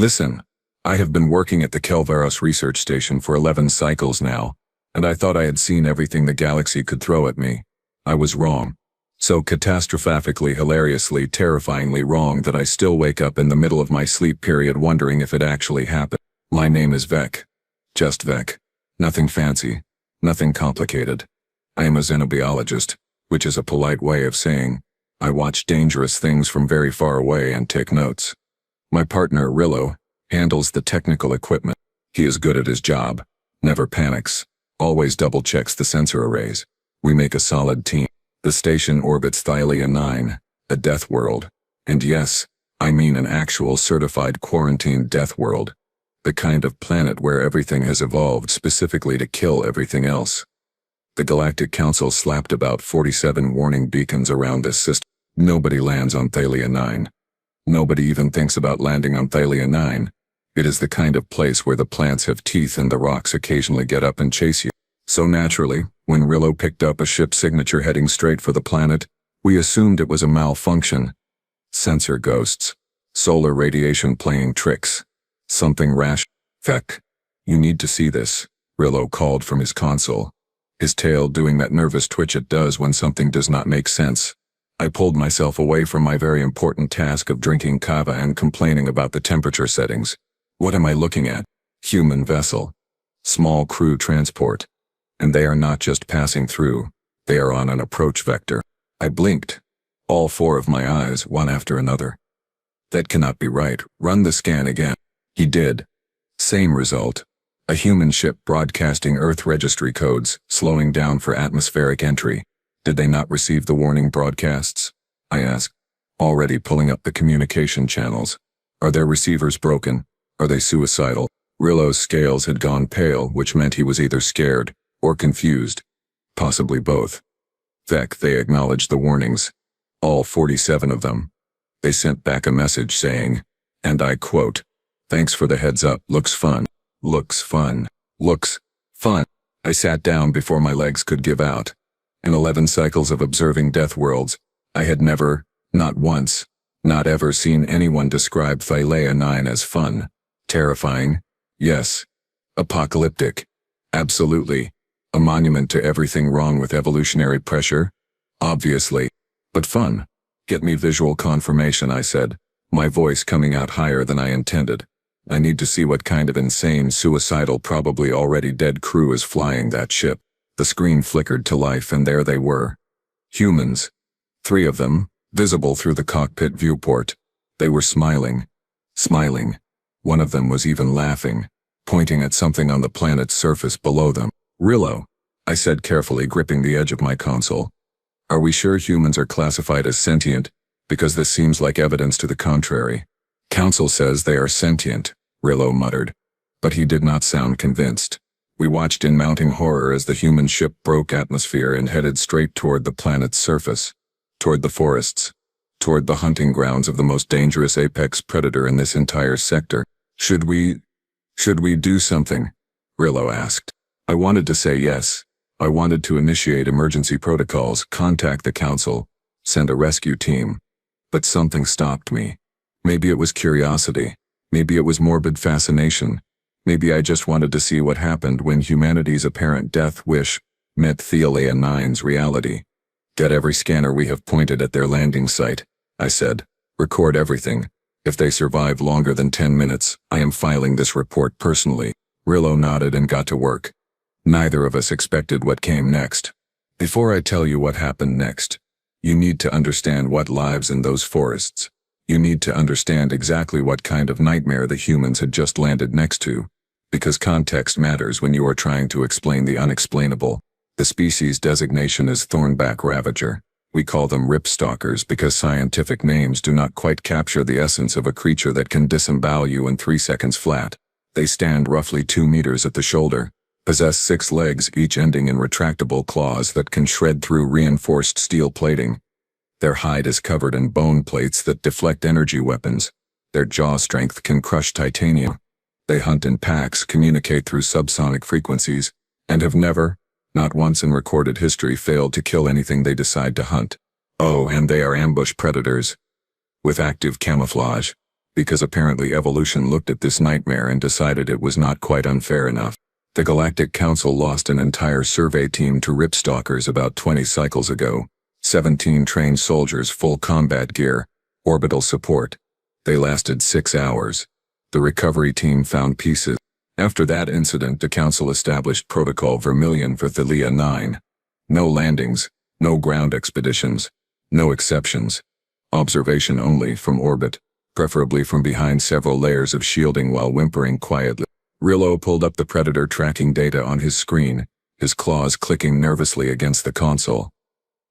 Listen, I have been working at the Kelvaros research station for 11 cycles now, and I thought I had seen everything the galaxy could throw at me. I was wrong. So catastrophically, hilariously, terrifyingly wrong that I still wake up in the middle of my sleep period wondering if it actually happened. My name is Vec. Just Vec. Nothing fancy. Nothing complicated. I am a xenobiologist, which is a polite way of saying I watch dangerous things from very far away and take notes. My partner, Rillo, handles the technical equipment. He is good at his job, never panics, always double-checks the sensor arrays. We make a solid team. The station orbits Thylia 9, a death world. And yes, I mean an actual certified quarantined death world. The kind of planet where everything has evolved specifically to kill everything else. The Galactic Council slapped about 47 warning beacons around this system. Nobody lands on Thylia 9. Nobody even thinks about landing on Thylia 9. It is the kind of place where the plants have teeth and the rocks occasionally get up and chase you. So naturally, when Rillo picked up a ship signature heading straight for the planet, we assumed it was a malfunction. Sensor ghosts. Solar radiation playing tricks. Something rash. Vec, you need to see this, Rillo called from his console. His tail doing that nervous twitch it does when something does not make sense. I pulled myself away from my very important task of drinking kava and complaining about the temperature settings. What am I looking at? Human vessel. Small crew transport. And they are not just passing through, they are on an approach vector. I blinked. All four of my eyes, one after another. That cannot be right. Run the scan again. He did. Same result. A human ship broadcasting Earth registry codes, slowing down for atmospheric entry. Did they not receive the warning broadcasts? I asked, already pulling up the communication channels. Are their receivers broken? Are they suicidal? Rillo's scales had gone pale, which meant he was either scared or confused. Possibly both. Vec, they acknowledged the warnings. All 47 of them. They sent back a message saying, and I quote, "Thanks for the heads up, looks fun. Looks fun. Looks fun." I sat down before my legs could give out. In 11 cycles of observing Deathworlds, I had never, not once, not ever seen anyone describe Thylia 9 as fun. Terrifying? Yes. Apocalyptic? Absolutely. A monument to everything wrong with evolutionary pressure? Obviously. But fun. Get me visual confirmation, I said, my voice coming out higher than I intended. I need to see what kind of insane, suicidal, probably already dead crew is flying that ship. The screen flickered to life and there they were. Humans. 3 of them, visible through the cockpit viewport. They were smiling. Smiling. One of them was even laughing, pointing at something on the planet's surface below them. Rillo, I said carefully, gripping the edge of my console. Are we sure humans are classified as sentient? Because this seems like evidence to the contrary. Council says they are sentient, Rillo muttered. But he did not sound convinced. We watched in mounting horror as the human ship broke atmosphere and headed straight toward the planet's surface, toward the forests, toward the hunting grounds of the most dangerous apex predator in this entire sector. Should we do something? Rillo asked. I wanted to say yes. I wanted to initiate emergency protocols, contact the council, send a rescue team. But something stopped me. Maybe it was curiosity. Maybe it was morbid fascination. Maybe I just wanted to see what happened when humanity's apparent death wish met Thylia 9's reality. Get every scanner we have pointed at their landing site, I said. Record everything. If they survive longer than 10 minutes, I am filing this report personally. Rillo nodded and got to work. Neither of us expected what came next. Before I tell you what happened next, you need to understand what lives in those forests. You need to understand exactly what kind of nightmare the humans had just landed next to. Because context matters when you are trying to explain the unexplainable. The species designation is thornback ravager. We call them ripstalkers because scientific names do not quite capture the essence of a creature that can disembowel you in 3 seconds flat. They stand roughly 2 meters at the shoulder, possess 6 legs, each ending in retractable claws that can shred through reinforced steel plating. Their hide is covered in bone plates that deflect energy weapons. Their jaw strength can crush titanium. They hunt in packs, communicate through subsonic frequencies, and have never, not once in recorded history, failed to kill anything they decide to hunt. Oh, and they are ambush predators. With active camouflage. because apparently evolution looked at this nightmare and decided it was not quite unfair enough. The Galactic Council lost an entire survey team to ripstalkers about 20 cycles ago. 17 trained soldiers, full combat gear, orbital support. They lasted 6 hours. The recovery team found pieces. After that incident, the Council established Protocol Vermilion for Thalia 9. No landings, no ground expeditions, no exceptions. Observation only from orbit, preferably from behind several layers of shielding while whimpering quietly. Rillo pulled up the Predator tracking data on his screen, his claws clicking nervously against the console.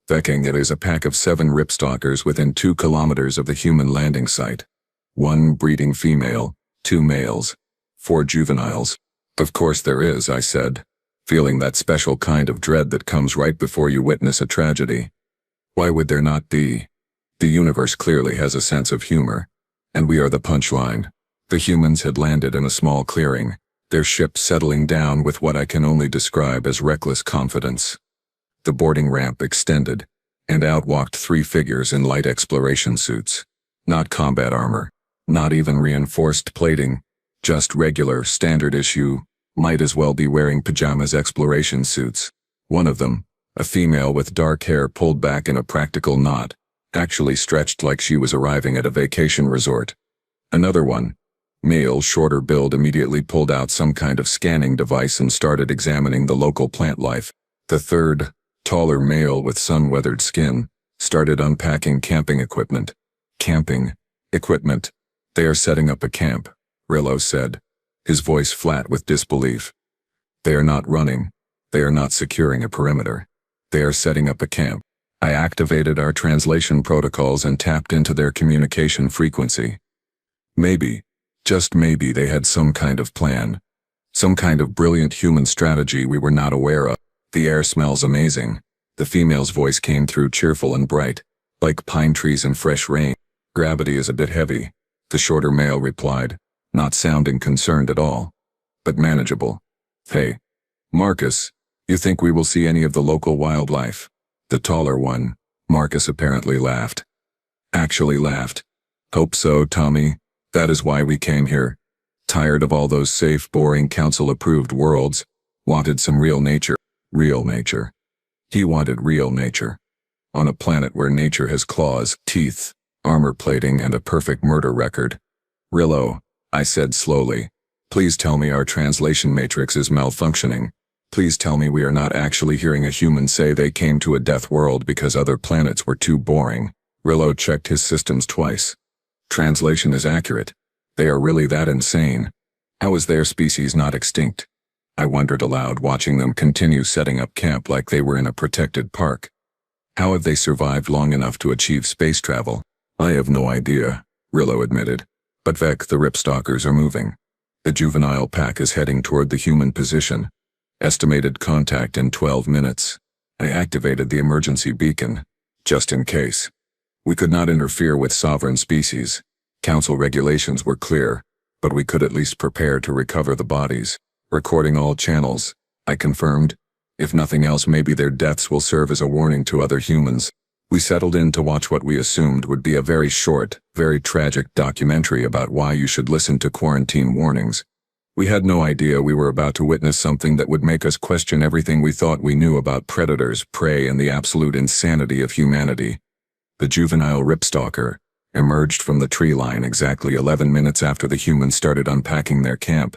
Wagging, it is a pack of 7 ripstalkers within 2 kilometers of the human landing site. 1 breeding female, 2 males, 4 juveniles. Of course there is, I said, feeling that special kind of dread that comes right before you witness a tragedy. Why would there not be? The universe clearly has a sense of humor. And we are the punchline. The humans had landed in a small clearing, their ship settling down with what I can only describe as reckless confidence. The boarding ramp extended, and out walked 3 figures in light exploration suits. Not combat armor, not even reinforced plating, just regular, standard issue, might as well be wearing pajamas exploration suits. One of them, a female with dark hair pulled back in a practical knot, actually stretched like she was arriving at a vacation resort. Another one, male, shorter build, immediately pulled out some kind of scanning device and started examining the local plant life. The third, taller male with sun-weathered skin, started unpacking camping equipment. Camping equipment. They are setting up a camp, Rillo said, his voice flat with disbelief. They are not running. They are not securing a perimeter. They are setting up a camp. I activated our translation protocols and tapped into their communication frequency. Maybe, just maybe, they had some kind of plan. Some kind of brilliant human strategy we were not aware of. The air smells amazing. The female's voice came through cheerful and bright, like pine trees and fresh rain. Gravity is a bit heavy, the shorter male replied, not sounding concerned at all, but manageable. Hey, Marcus, you think we will see any of the local wildlife? The taller one, Marcus, apparently laughed. Actually laughed. Hope so, Tommy. That is why we came here. Tired of all those safe, boring, council-approved worlds. Wanted some real nature. Real nature. He wanted real nature. On a planet where nature has claws, teeth, armor plating, and a perfect murder record. Rillo, I said slowly, please tell me our translation matrix is malfunctioning. Please tell me we are not actually hearing a human say they came to a death world because other planets were too boring. Rillo checked his systems twice. Translation is accurate. They are really that insane. How is their species not extinct? I wondered aloud, watching them continue setting up camp like they were in a protected park. How have they survived long enough to achieve space travel? I have no idea, Rillo admitted. But Vec, the ripstalkers are moving. The juvenile pack is heading toward the human position. Estimated contact in 12 minutes. I activated the emergency beacon, just in case. We could not interfere with sovereign species. Council regulations were clear, but we could at least prepare to recover the bodies. Recording all channels, I confirmed. If nothing else, maybe their deaths will serve as a warning to other humans. We settled in to watch what we assumed would be a very short, very tragic documentary about why you should listen to quarantine warnings. We had no idea we were about to witness something that would make us question everything we thought we knew about predators, prey, and the absolute insanity of humanity. The juvenile ripstalker emerged from the tree line exactly 11 minutes after the humans started unpacking their camp.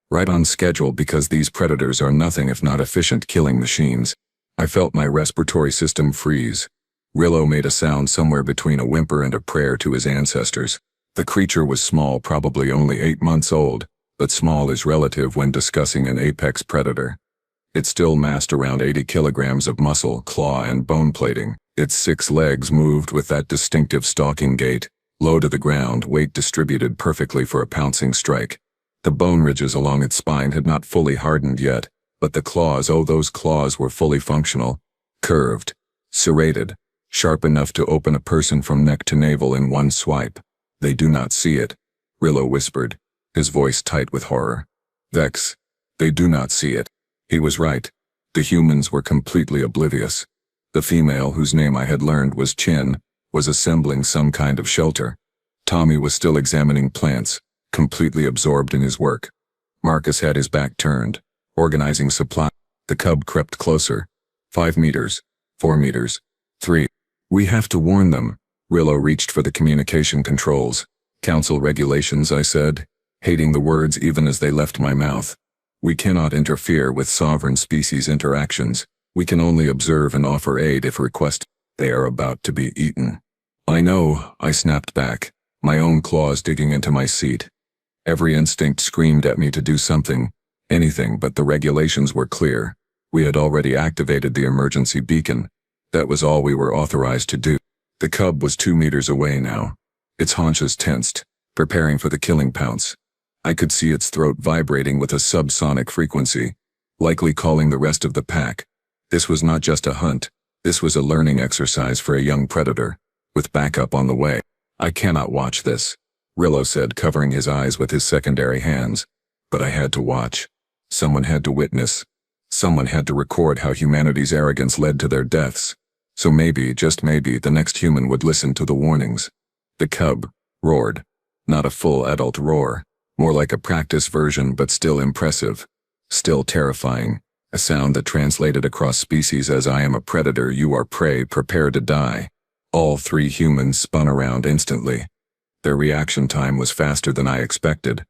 Right on schedule, because these predators are nothing if not efficient killing machines. I felt my respiratory system freeze. Rillo made a sound somewhere between a whimper and a prayer to his ancestors. The creature was small, probably only 8 months old, but small is relative when discussing an apex predator. It still massed around 80 kilograms of muscle, claw, and bone plating. Its 6 legs moved with that distinctive stalking gait, low to the ground, weight distributed perfectly for a pouncing strike. The bone ridges along its spine had not fully hardened yet, but the claws, oh, those claws were fully functional, curved, serrated, sharp enough to open a person from neck to navel in one swipe. They do not see it, Rillo whispered, his voice tight with horror. Vex, they do not see it. He was right. The humans were completely oblivious. The female, whose name I had learned was Chin, was assembling some kind of shelter. Tommy was still examining plants, completely absorbed in his work. Marcus had his back turned, organizing supply. The cub crept closer. 5 meters. 4 meters. 3. We have to warn them. Rillo reached for the communication controls. Council regulations, I said, hating the words even as they left my mouth. We cannot interfere with sovereign species interactions. We can only observe and offer aid if requested. They are about to be eaten. I know, I snapped back, my own claws digging into my seat. Every instinct screamed at me to do something, anything, but the regulations were clear. We had already activated the emergency beacon. That was all we were authorized to do. The cub was 2 meters away now. Its haunches tensed, preparing for the killing pounce. I could see its throat vibrating with a subsonic frequency, likely calling the rest of the pack. This was not just a hunt. This was a learning exercise for a young predator, with backup on the way. I cannot watch this, Rillo said, covering his eyes with his secondary hands. But I had to watch. Someone had to witness. Someone had to record how humanity's arrogance led to their deaths. So maybe, just maybe, the next human would listen to the warnings. The cub roared. Not a full adult roar. More like a practice version, but still impressive. Still terrifying. A sound that translated across species as I am a predator, you are prey, prepare to die. All 3 humans spun around instantly. Their reaction time was faster than I expected.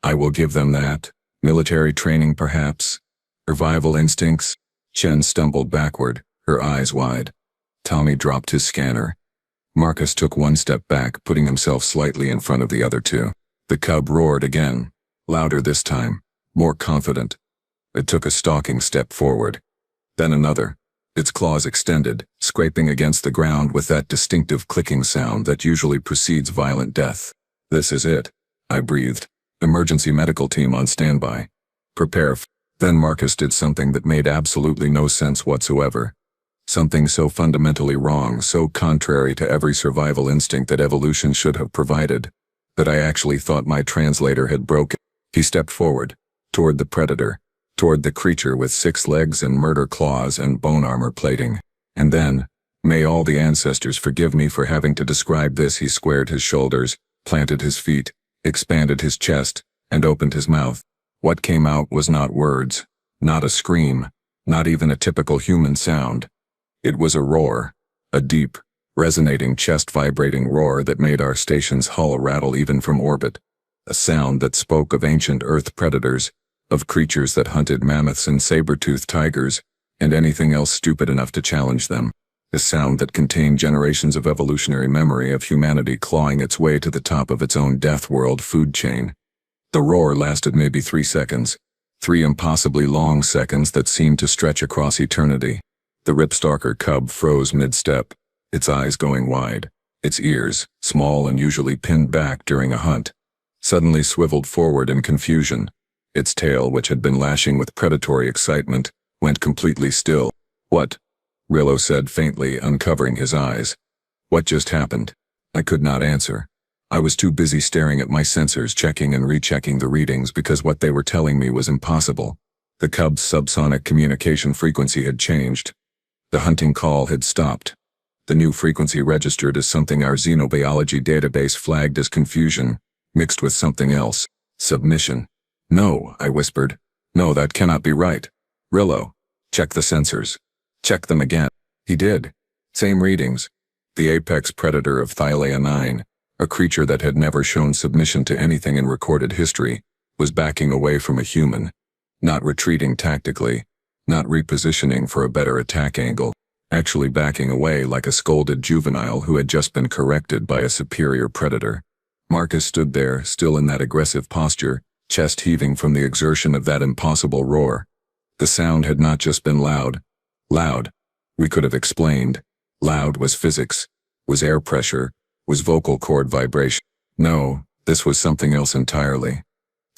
I will give them that. Military training, perhaps. Survival instincts. Chen stumbled backward, her eyes wide. Tommy dropped his scanner. Marcus took 1 step back, putting himself slightly in front of the other 2. The cub roared again, louder this time, more confident. It took a stalking step forward. Then another. Its claws extended, scraping against the ground with that distinctive clicking sound that usually precedes violent death. This is it, I breathed. Emergency medical team on standby. Prepare. Then Marcus did something that made absolutely no sense whatsoever. Something so fundamentally wrong, so contrary to every survival instinct that evolution should have provided, that I actually thought my translator had broken. He stepped forward, toward the predator, toward the creature with 6 legs and murder claws and bone armor plating. And then, may all the ancestors forgive me for having to describe this, he squared his shoulders, planted his feet, expanded his chest, and opened his mouth. What came out was not words, not a scream, not even a typical human sound. It was a roar, a deep, resonating chest-vibrating roar that made our station's hull rattle even from orbit. A sound that spoke of ancient Earth predators, of creatures that hunted mammoths and saber-toothed tigers, and anything else stupid enough to challenge them. A sound that contained generations of evolutionary memory of humanity clawing its way to the top of its own Deathworld food chain. The roar lasted maybe 3 seconds. 3 impossibly long seconds that seemed to stretch across eternity. The ripstalker cub froze mid-step, its eyes going wide, its ears, small and usually pinned back during a hunt, suddenly swiveled forward in confusion. Its tail, which had been lashing with predatory excitement, went completely still. What? Rillo said faintly, uncovering his eyes. What just happened? I could not answer. I was too busy staring at my sensors, checking and rechecking the readings because what they were telling me was impossible. The cub's subsonic communication frequency had changed. The hunting call had stopped. The new frequency registered as something our xenobiology database flagged as confusion, mixed with something else. Submission. No, I whispered. No, that cannot be right. Rillo, check the sensors. Check them again. He did. Same readings. The apex predator of Thylea 9, a creature that had never shown submission to anything in recorded history, was backing away from a human. Not retreating tactically, not repositioning for a better attack angle, actually backing away like a scolded juvenile who had just been corrected by a superior predator. Marcus stood there, still in that aggressive posture, chest heaving from the exertion of that impossible roar. The sound had not just been loud. Loud. We could have explained. Loud was physics, was air pressure, was vocal cord vibration. No, this was something else entirely.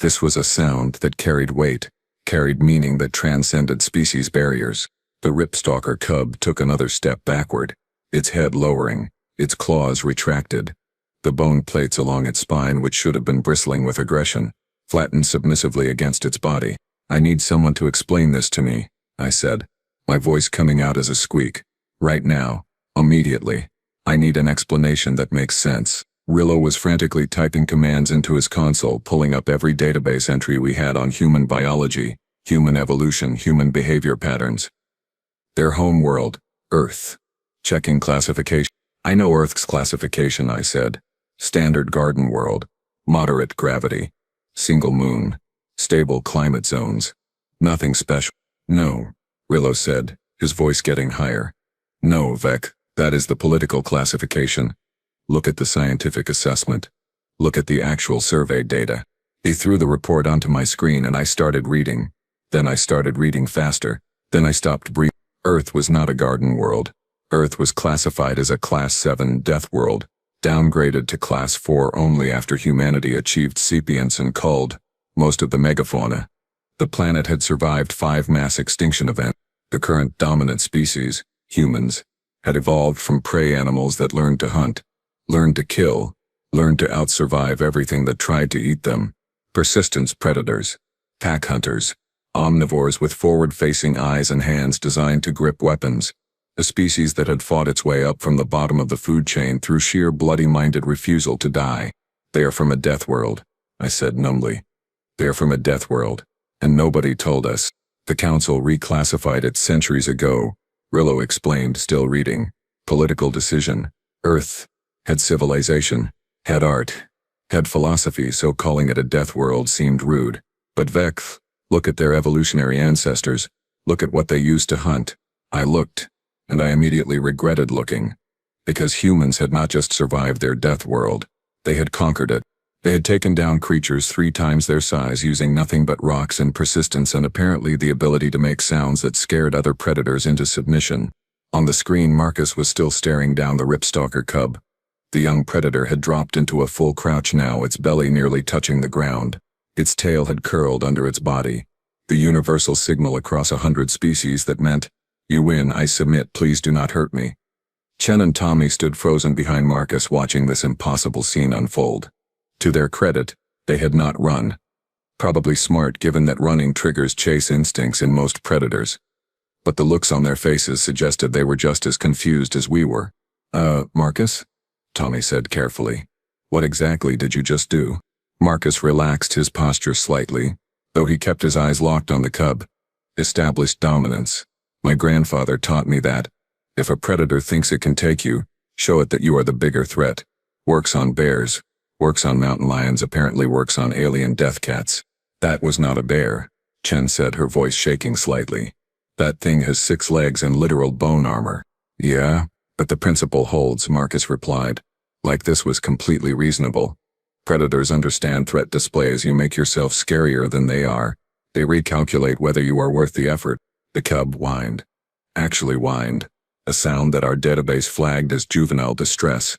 This was a sound that carried weight, carried meaning that transcended species barriers. The ripstalker cub took another step backward, its head lowering, its claws retracted. The bone plates along its spine, which should have been bristling with aggression, flattened submissively against its body. I need someone to explain this to me, I said, my voice coming out as a squeak. Right now, immediately. I need an explanation that makes sense. Rillo was frantically typing commands into his console, pulling up every database entry we had on human biology, human evolution, human behavior patterns. Their home world, Earth. Checking classification. I know Earth's classification, I said. Standard garden world. Moderate gravity. Single moon. Stable climate zones. Nothing special. No, Rillo said, his voice getting higher. No, Vec, that is the political classification. Look at the scientific assessment. Look at the actual survey data. He threw the report onto my screen and I started reading. Then I started reading faster. Then I stopped breathing. Earth was not a garden world. Earth was classified as a Class 7 death world, downgraded to Class 4 only after humanity achieved sapience and culled most of the megafauna. The planet had survived 5 mass extinction events. The current dominant species, humans, had evolved from prey animals that learned to hunt, learned to kill, learned to outsurvive everything that tried to eat them. Persistence predators, pack hunters, omnivores with forward-facing eyes and hands designed to grip weapons. A species that had fought its way up from the bottom of the food chain through sheer bloody-minded refusal to die. They are from a death world, I said numbly. They are from a death world, and nobody told us. The council reclassified it centuries ago, Rillo explained, still reading. Political decision. Earth had civilization, had art, had philosophy, so calling it a death world seemed rude. But Vec, look at their evolutionary ancestors. Look at what they used to hunt. I looked, and I immediately regretted looking. Because humans had not just survived their death world, they had conquered it. They had taken down creatures 3 times their size using nothing but rocks and persistence and apparently the ability to make sounds that scared other predators into submission. On the screen, Marcus was still staring down the ripstalker cub. The young predator had dropped into a full crouch now, its belly nearly touching the ground. Its tail had curled under its body. The universal signal across 100 species that meant, "You win, I submit, please do not hurt me." Chen and Tommy stood frozen behind Marcus watching this impossible scene unfold. To their credit, they had not run. Probably smart given that running triggers chase instincts in most predators. But the looks on their faces suggested they were just as confused as we were. Marcus?" Tommy said carefully. "What exactly did you just do?" Marcus relaxed his posture slightly, though he kept his eyes locked on the cub. "Established dominance. My grandfather taught me that. If a predator thinks it can take you, show it that you are the bigger threat. Works on bears. Works on mountain lions, apparently works on alien death cats." "That was not a bear," Chen said, her voice shaking slightly. "That thing has 6 legs and literal bone armor." "Yeah, but the principle holds," Marcus replied. Like this was completely reasonable. Predators understand threat displays. You make yourself scarier than they are. They recalculate whether you are worth the effort. The cub whined. Actually whined. A sound that our database flagged as juvenile distress.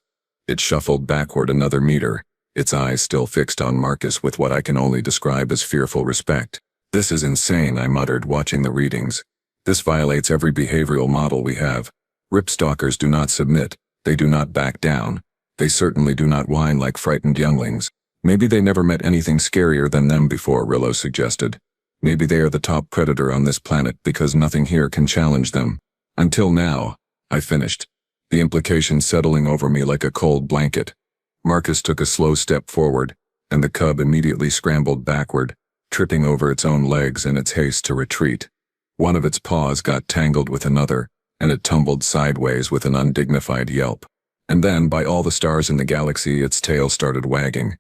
It shuffled backward another meter, its eyes still fixed on Marcus with what I can only describe as fearful respect. "This is insane," I muttered, watching the readings. "This violates every behavioral model we have. Ripstalkers do not submit. They do not back down. They certainly do not whine like frightened younglings." "Maybe they never met anything scarier than them before," Rillo suggested. "Maybe they are the top predator on this planet because nothing here can challenge them. Until now," I finished, the implication settling over me like a cold blanket. Marcus took a slow step forward, and the cub immediately scrambled backward, tripping over its own legs in its haste to retreat. One of its paws got tangled with another, and it tumbled sideways with an undignified yelp. And then, by all the stars in the galaxy, its tail started wagging.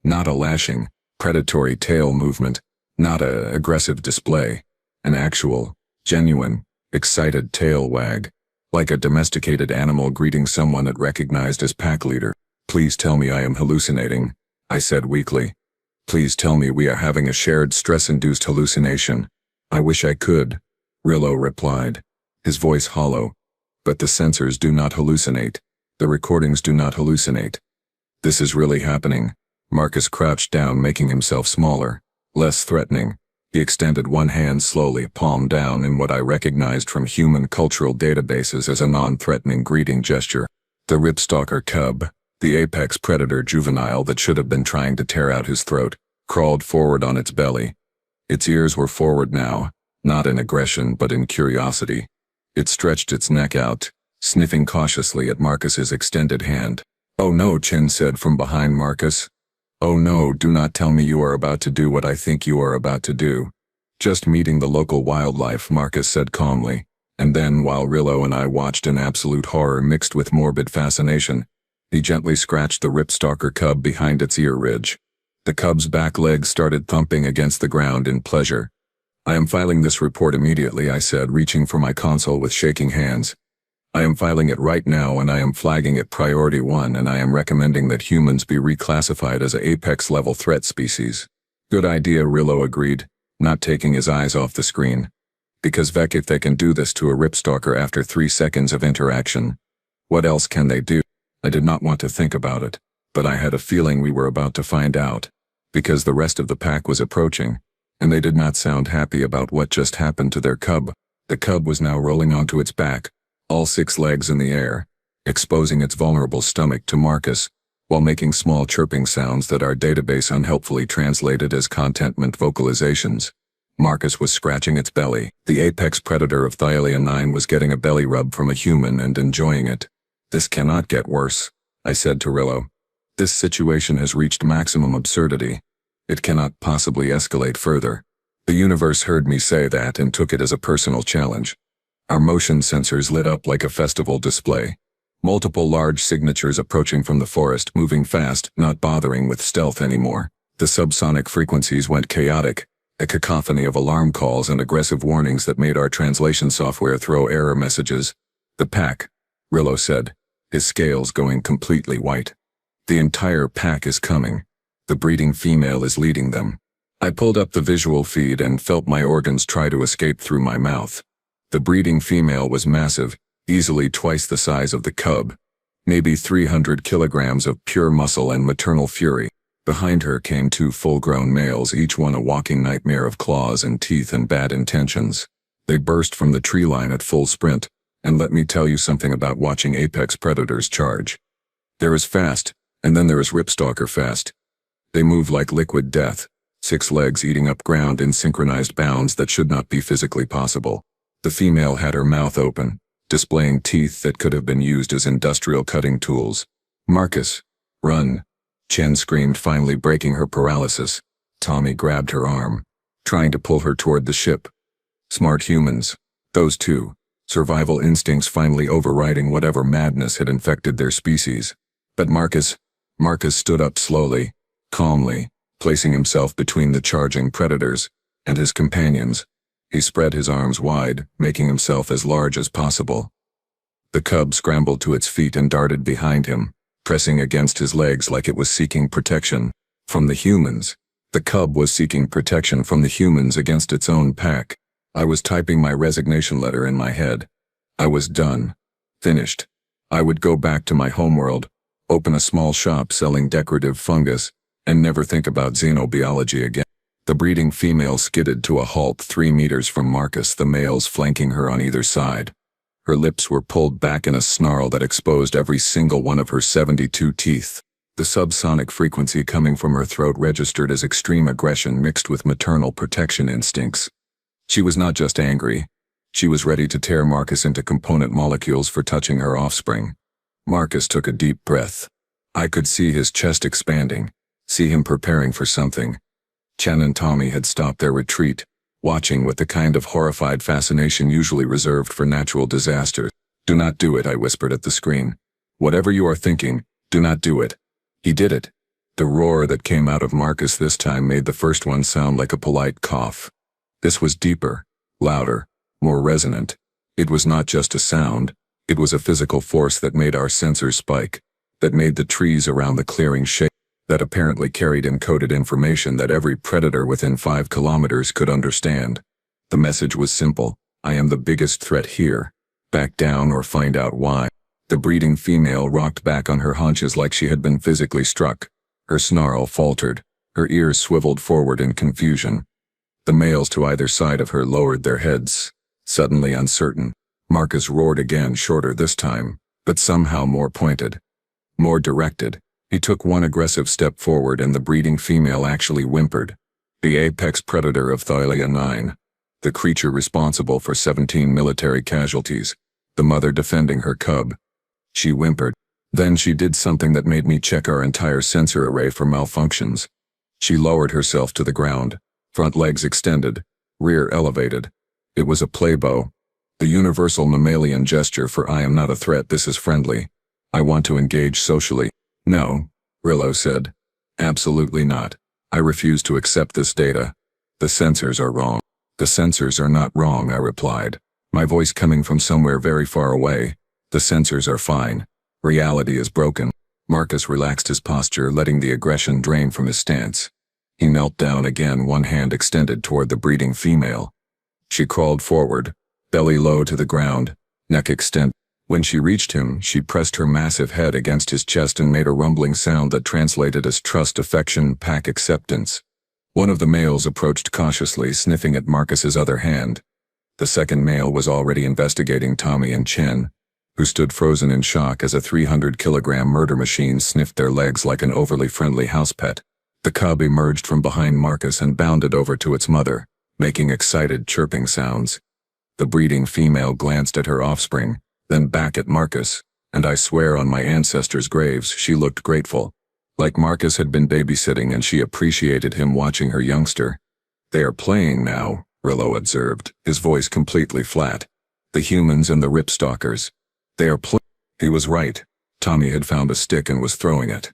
Not a lashing, predatory tail movement, not a aggressive display. An actual, genuine, excited tail wag. Like a domesticated animal greeting someone it recognized as pack leader. "Please tell me I am hallucinating," I said weakly. "Please tell me we are having a shared stress-induced hallucination." "I wish I could," Rillo replied, his voice hollow. "But the sensors do not hallucinate. The recordings do not hallucinate. This is really happening." Marcus crouched down, making himself smaller, less threatening. He extended one hand slowly, palm down, in what I recognized from human cultural databases as a non-threatening greeting gesture. The ripstalker cub, the apex predator juvenile that should have been trying to tear out his throat, crawled forward on its belly. Its ears were forward now, not in aggression but in curiosity. It stretched its neck out, sniffing cautiously at Marcus's extended hand. "Oh no," Chen said from behind Marcus. "Oh no, do not tell me you are about to do what I think you are about to do." "Just meeting the local wildlife," Marcus said calmly, and then, while Rillo and I watched in absolute horror mixed with morbid fascination, he gently scratched the ripstalker cub behind its ear ridge. The cub's back legs started thumping against the ground in pleasure. "I am filing this report immediately," I said, reaching for my console with shaking hands. "I am filing it right now, and I am flagging it Priority 1, and I am recommending that humans be reclassified as a Apex-level threat species." "Good idea," Rillo agreed, not taking his eyes off the screen. "Because Vec, if they can do this to a ripstalker after 3 seconds of interaction, what else can they do?" I did not want to think about it, but I had a feeling we were about to find out, because the rest of the pack was approaching, and they did not sound happy about what just happened to their cub. The cub was now rolling onto its back, all 6 legs in the air, exposing its vulnerable stomach to Marcus, while making small chirping sounds that our database unhelpfully translated as contentment vocalizations. Marcus was scratching its belly. The apex predator of Thylia 9 was getting a belly rub from a human and enjoying it. "This cannot get worse," I said to Rillo. "This situation has reached maximum absurdity. It cannot possibly escalate further." The universe heard me say that and took it as a personal challenge. Our motion sensors lit up like a festival display. Multiple large signatures approaching from the forest, moving fast, not bothering with stealth anymore. The subsonic frequencies went chaotic, a cacophony of alarm calls and aggressive warnings that made our translation software throw error messages. "The pack," Rillo said, his scales going completely white. "The entire pack is coming. The breeding female is leading them." I pulled up the visual feed and felt my organs try to escape through my mouth. The breeding female was massive, easily twice the size of the cub. Maybe 300 kilograms of pure muscle and maternal fury. Behind her came 2 full-grown males, each one a walking nightmare of claws and teeth and bad intentions. They burst from the tree line at full sprint, and let me tell you something about watching apex predators charge. There is fast, and then there is ripstalker fast. They move like liquid death, 6 legs eating up ground in synchronized bounds that should not be physically possible. The female had her mouth open, displaying teeth that could have been used as industrial cutting tools. "Marcus, run!" Chen screamed, finally breaking her paralysis. Tommy grabbed her arm, trying to pull her toward the ship. Smart humans, those two, survival instincts finally overriding whatever madness had infected their species. But Marcus stood up slowly, calmly, placing himself between the charging predators and his companions. He spread his arms wide, making himself as large as possible. The cub scrambled to its feet and darted behind him, pressing against his legs like it was seeking protection from the humans. The cub was seeking protection from the humans against its own pack. I was typing my resignation letter in my head. I was done. Finished. I would go back to my homeworld, open a small shop selling decorative fungus, and never think about xenobiology again. The breeding female skidded to a halt 3 meters from Marcus, the males flanking her on either side. Her lips were pulled back in a snarl that exposed every single one of her 72 teeth. The subsonic frequency coming from her throat registered as extreme aggression mixed with maternal protection instincts. She was not just angry. She was ready to tear Marcus into component molecules for touching her offspring. Marcus took a deep breath. I could see his chest expanding, see him preparing for something. Chen and Tommy had stopped their retreat, watching with the kind of horrified fascination usually reserved for natural disasters. "Do not do it," I whispered at the screen. "Whatever you are thinking, do not do it." He did it. The roar that came out of Marcus this time made the first one sound like a polite cough. This was deeper, louder, more resonant. It was not just a sound, it was a physical force that made our sensors spike, that made the trees around the clearing shake, that apparently carried encoded information that every predator within 5 kilometers could understand. The message was simple: I am the biggest threat here. Back down or find out why. The breeding female rocked back on her haunches like she had been physically struck. Her snarl faltered, her ears swiveled forward in confusion. The males to either side of her lowered their heads, suddenly uncertain. Marcus roared again, shorter this time, but somehow more pointed, more directed. He took one aggressive step forward and the breeding female actually whimpered. The apex predator of Thylia 9, the creature responsible for 17 military casualties, the mother defending her cub. She whimpered, Then she did something that made me check our entire sensor array for malfunctions. She lowered herself to the ground, front legs extended, rear elevated. It was a playbow. The universal mammalian gesture for I am not a threat, this is friendly. I want to engage socially. No, Rillo said. Absolutely not. I refuse to accept this data. The sensors are wrong. The sensors are not wrong, I replied, my voice coming from somewhere very far away. The sensors are fine. Reality is broken. Marcus relaxed his posture, letting the aggression drain from his stance. He knelt down again, one hand extended toward the breeding female. She crawled forward, belly low to the ground, neck extended. When she reached him, she pressed her massive head against his chest and made a rumbling sound that translated as trust, affection, pack acceptance. One of the males approached cautiously, sniffing at Marcus's other hand. The second male was already investigating Tommy and Chen, who stood frozen in shock as a 300-kilogram murder machine sniffed their legs like an overly friendly house pet. The cub emerged from behind Marcus and bounded over to its mother, making excited chirping sounds. The breeding female glanced at her offspring, then back at Marcus, and I swear on my ancestors' graves she looked grateful. Like Marcus had been babysitting and she appreciated him watching her youngster. They are playing now, Rillo observed, his voice completely flat. The humans and the ripstalkers. They are playing. He was right. Tommy had found a stick and was throwing it.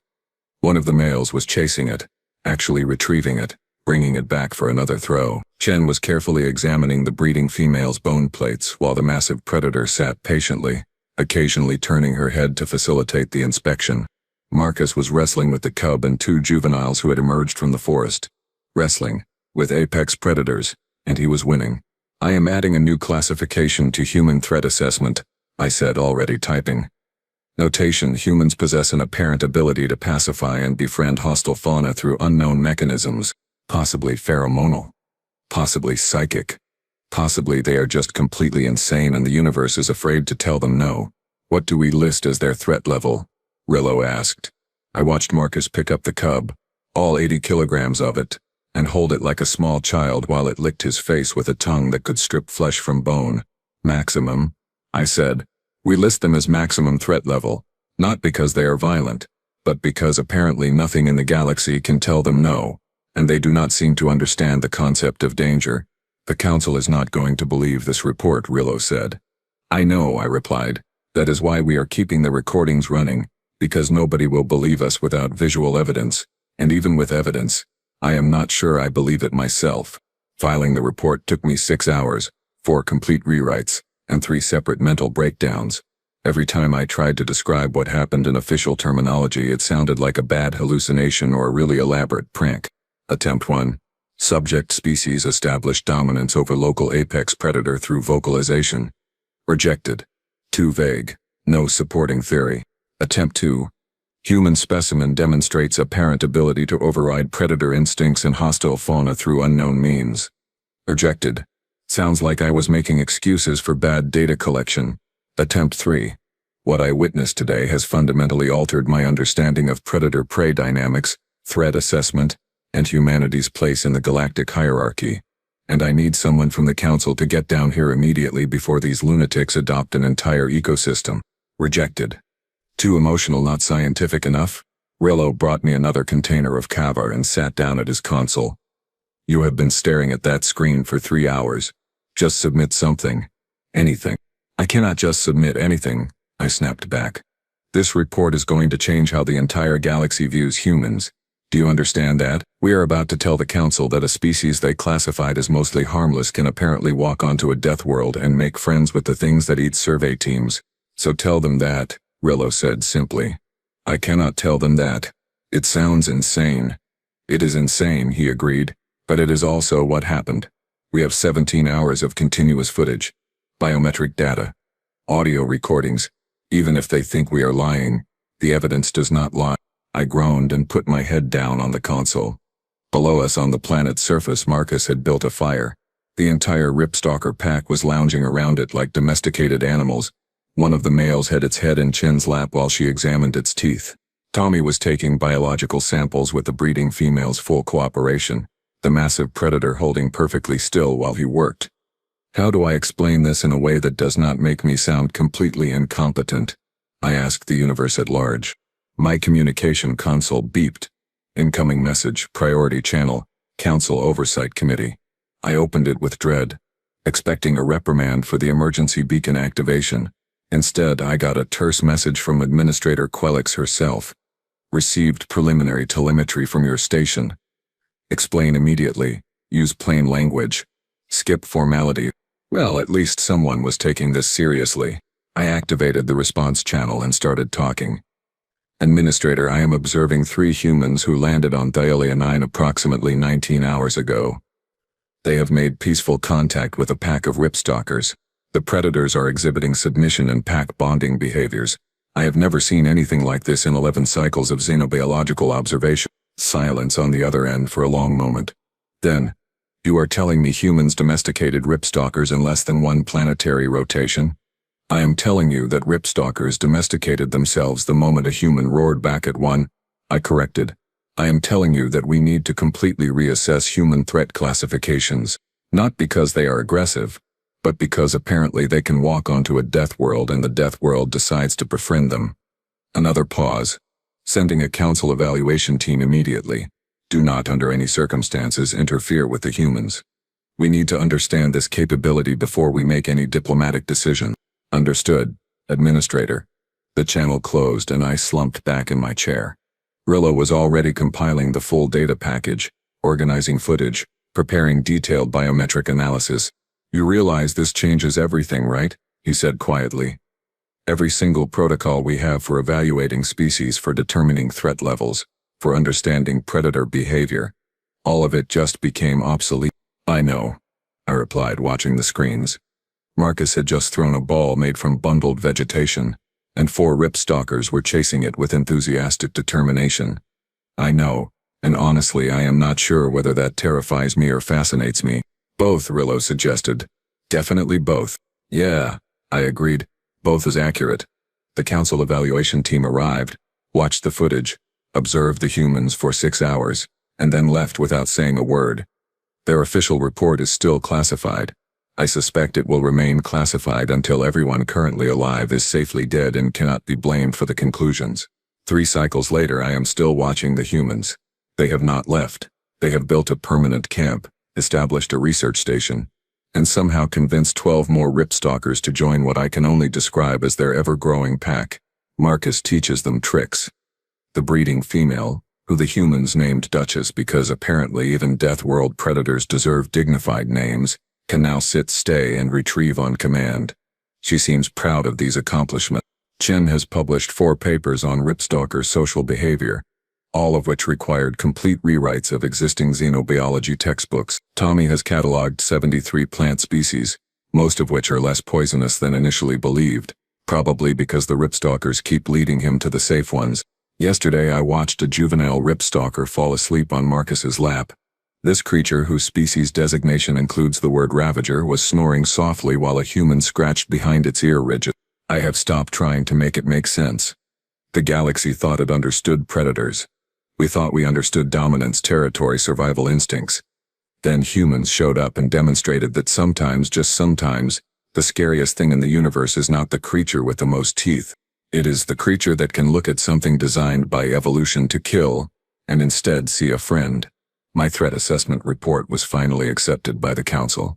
One of the males was chasing it, actually retrieving it, bringing it back for another throw. Chen was carefully examining the breeding female's bone plates while the massive predator sat patiently, occasionally turning her head to facilitate the inspection. Marcus was wrestling with the cub and two juveniles who had emerged from the forest. Wrestling with apex predators, and he was winning. I am adding a new classification to human threat assessment, I said, already typing. Notation: humans possess an apparent ability to pacify and befriend hostile fauna through unknown mechanisms, possibly pheromonal, possibly psychic, possibly they are just completely insane and the universe is afraid to tell them no. What do we list as their threat level? Rillo asked. I watched Marcus pick up the cub, all 80 kilograms of it, and hold it like a small child while it licked his face with a tongue that could strip flesh from bone. Maximum, I said. We list them as maximum threat level, not because they are violent, but because apparently nothing in the galaxy can tell them no, and they do not seem to understand the concept of danger. The Council is not going to believe this report, Rillo said. I know, I replied. That is why we are keeping the recordings running, because nobody will believe us without visual evidence, and even with evidence, I am not sure I believe it myself. Filing the report took me 6 hours, 4 complete rewrites, and 3 separate mental breakdowns. Every time I tried to describe what happened in official terminology, it sounded like a bad hallucination or a really elaborate prank. Attempt 1. Subject species established dominance over local apex predator through vocalization. Rejected. Too vague. No supporting theory. Attempt 2. Human specimen demonstrates apparent ability to override predator instincts in hostile fauna through unknown means. Rejected. Sounds like I was making excuses for bad data collection. Attempt 3. What I witnessed today has fundamentally altered my understanding of predator-prey dynamics, threat assessment, and humanity's place in the galactic hierarchy. And I need someone from the Council to get down here immediately before these lunatics adopt an entire ecosystem. Rejected. Too emotional, not scientific enough? Rillo brought me another container of kava and sat down at his console. You have been staring at that screen for 3 hours. Just submit something. Anything. I cannot just submit anything, I snapped back. This report is going to change how the entire galaxy views humans. Do you understand that? We are about to tell the Council that a species they classified as mostly harmless can apparently walk onto a death world and make friends with the things that eat survey teams. So tell them that, Rillo said simply. I cannot tell them that. It sounds insane. It is insane, he agreed, but it is also what happened. We have 17 hours of continuous footage, biometric data, audio recordings. Even if they think we are lying, the evidence does not lie. I groaned and put my head down on the console. Below us on the planet's surface, Marcus had built a fire. The entire ripstalker pack was lounging around it like domesticated animals. One of the males had its head in Chen's lap while she examined its teeth. Tommy was taking biological samples with the breeding female's full cooperation, the massive predator holding perfectly still while he worked. How do I explain this in a way that does not make me sound completely incompetent? I asked the universe at large. My communication console beeped. Incoming message, priority channel, Council Oversight Committee. I opened it with dread, expecting a reprimand for the emergency beacon activation. Instead, I got a terse message from Administrator Quelix herself. Received preliminary telemetry from your station. Explain immediately. Use plain language. Skip formality. Well, at least someone was taking this seriously. I activated the response channel and started talking. Administrator, I am observing 3 humans who landed on Thalia 9 approximately 19 hours ago. They have made peaceful contact with a pack of ripstalkers. The predators are exhibiting submission and pack bonding behaviors. I have never seen anything like this in 11 cycles of xenobiological observation. Silence on the other end for a long moment. Then, you are telling me humans domesticated ripstalkers in less than 1 planetary rotation? I am telling you that ripstalkers domesticated themselves the moment a human roared back at one. I corrected. I am telling you that we need to completely reassess human threat classifications, not because they are aggressive, but because apparently they can walk onto a death world and the death world decides to befriend them. Another pause. Sending a council evaluation team immediately. Do not under any circumstances interfere with the humans. We need to understand this capability before we make any diplomatic decision. Understood, Administrator. The channel closed and I slumped back in my chair. Rillo was already compiling the full data package, organizing footage, preparing detailed biometric analysis. You realize this changes everything, right? He said quietly. Every single protocol we have for evaluating species, for determining threat levels, for understanding predator behavior. All of it just became obsolete. I know, I replied, watching the screens. Marcus had just thrown a ball made from bundled vegetation, and 4 ripstalkers were chasing it with enthusiastic determination. I know, and honestly I am not sure whether that terrifies me or fascinates me. Both, Rillo suggested. Definitely both. Yeah, I agreed. Both is accurate. The council evaluation team arrived, watched the footage, observed the humans for 6 hours, and then left without saying a word. Their official report is still classified. I suspect it will remain classified until everyone currently alive is safely dead and cannot be blamed for the conclusions. 3 cycles later, I am still watching the humans. They have not left. They have built a permanent camp, established a research station, and somehow convinced 12 more ripstalkers to join what I can only describe as their ever-growing pack. Marcus teaches them tricks. The breeding female, who the humans named Duchess because apparently even Death World predators deserve dignified names, can now sit, stay, and retrieve on command. She seems proud of these accomplishments. Chen has published 4 papers on ripstalker social behavior, all of which required complete rewrites of existing xenobiology textbooks. Tommy has cataloged 73 plant species, most of which are less poisonous than initially believed, probably because the ripstalkers keep leading him to the safe ones. Yesterday I watched a juvenile ripstalker fall asleep on Marcus's lap. This creature, whose species designation includes the word ravager, was snoring softly while a human scratched behind its ear ridge. I have stopped trying to make it make sense. The galaxy thought it understood predators. We thought we understood dominance, territory, survival instincts. Then humans showed up and demonstrated that sometimes, just sometimes, the scariest thing in the universe is not the creature with the most teeth. It is the creature that can look at something designed by evolution to kill, and instead see a friend. My threat assessment report was finally accepted by the council.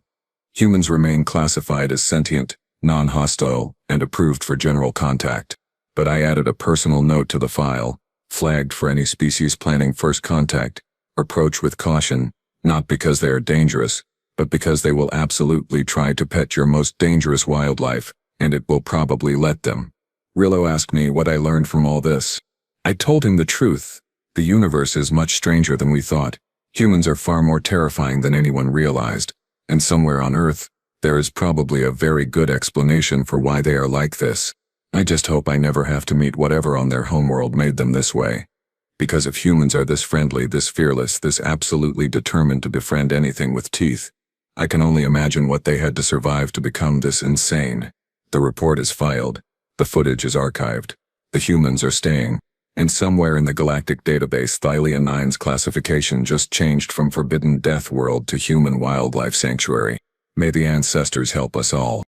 Humans remain classified as sentient, non-hostile, and approved for general contact. But I added a personal note to the file, flagged for any species planning first contact. Approach with caution, not because they are dangerous, but because they will absolutely try to pet your most dangerous wildlife, and it will probably let them. Rillo asked me what I learned from all this. I told him the truth. The universe is much stranger than we thought. Humans are far more terrifying than anyone realized, and somewhere on Earth, there is probably a very good explanation for why they are like this. I just hope I never have to meet whatever on their homeworld made them this way. Because if humans are this friendly, this fearless, this absolutely determined to befriend anything with teeth, I can only imagine what they had to survive to become this insane. The report is filed. The footage is archived. The humans are staying. And somewhere in the galactic database, Thalia 9's classification just changed from Forbidden Death World to Human Wildlife Sanctuary. May the ancestors help us all.